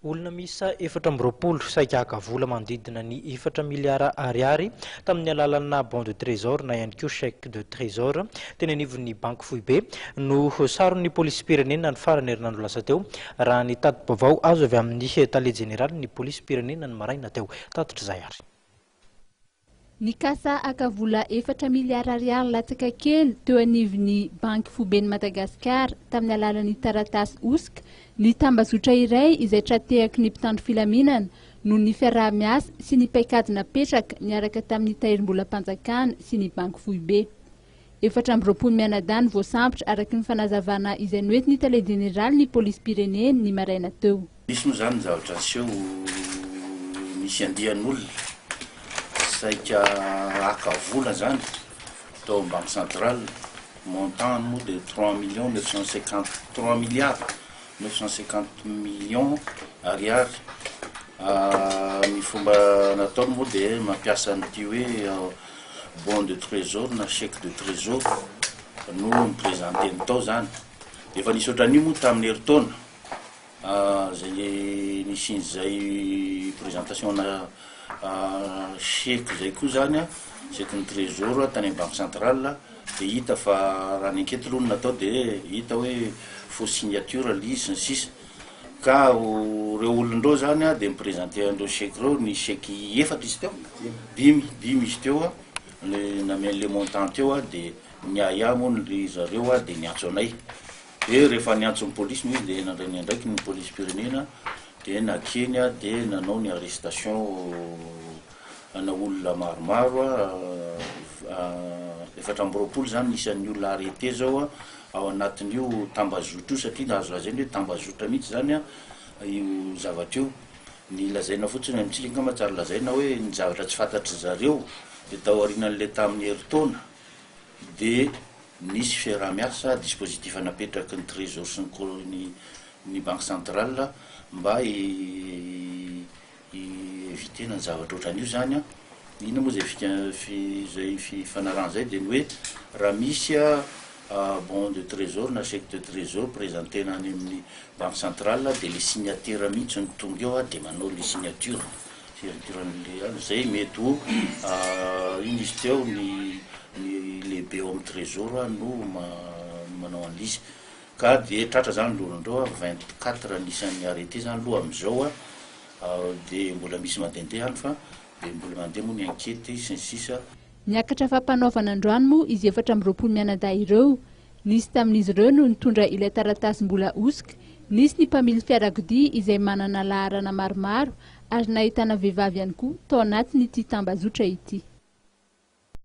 Olona misa 4 saika vola manodidina ny 4 miliara ariary tamin'ny alalana bon de trésor na ihany koa chèque de trésor teny anivon'ny banque Foibe no saron'ny polisy pirenena ny farany herinandro lasa teo raha ny tati-baovao azo avy amin'ny tale général ny polisy pirenena ny maraina teo tatitra izay ary. Ny kasa akavola 4 miliara ariary latsaka kely teo anivon'ny banque Foibe Madagasikara tamin'ny alalan'ny taratasy oska ny tambazotra iray izay tratehaky ny mpitandro filaminana no ny fiaraha-miasa sy ny paikady napetraka niaraka tamin'ny tahirim-bola-panjakana sy ny banque Foibe. 420 mianadahy ny voasambotra araky ny fanazavana izay noety ny tale général ny polisy pireneny ny maraina teo. Misy moa zany zavatra aseho misy andian'olona saika aka vola zany tao banque centrale montant moa de 3 milliards 950 millions ariary. Ny fomba nataony moa de mampiasa an'ity hoe bon de trésor na chèque de trésor no miprésente tao zany. Efa nisy ohatran'io moa tamin'ny heritaona zay nisy zay présentation na chèque zay koa zany chèque ny trésor tany banque centrale de hita fa raha ny enquête aloha natao de hita hoe fausse signature lisy ny sisa ka reo olondreo zany de miprésente andreo chèque reo ny chèque efatra izy teo dimy izy teo namen'le montant teo de niaya moa ry zareo de niantso anay de rehefa niantso ny polisy moa izy de nandrainy andraiky ny polisy pirenena de nakeny de nanao ny arrestation ana olona maromaro 420 zany isan'ny olona arrêté zao ao anatin'io tambazotra io satria nahazo lazainy hoe tambazotra mihitsy zany io zavatra io ny lazaina fotsiny amitsika nga mahatsara lazaina hoe ny zavatra tsy fantatry zareo de tao aorianan'le tamin'ny heritaona de nisy fiaraha-miasa dispositif napetraky ny trésor sy ny banque centrale mba evitena ny zavatra ohatran'io zany ina moa zay fifanarana zay de ny hoe raha misy bon de trésor na chèque de trésor présentena any amin'ny banque centrale de le signataire mihitsy ny tonga eo de manao le signature zay mety ho iny izy teo ny lehibe ao amin'ny trésor no manao an'izy ka de tratra zany lohandreo 24 nisan'ny arrêté zany loha am'izao de mbola misy mandendeha any fa de mbola mandeha moa ny enquête sy ny sisa. Niakatra fampanaovana androany moa izy 420 mianadahy ireo nisy tamin'izy ireo no nitondra ilay taratasy mbola oska nisy ny mpamily fiarakodia izay manana laharana maromaro ary nahitana vehivavy ihany koa tao anatin'ity tambazotra ity.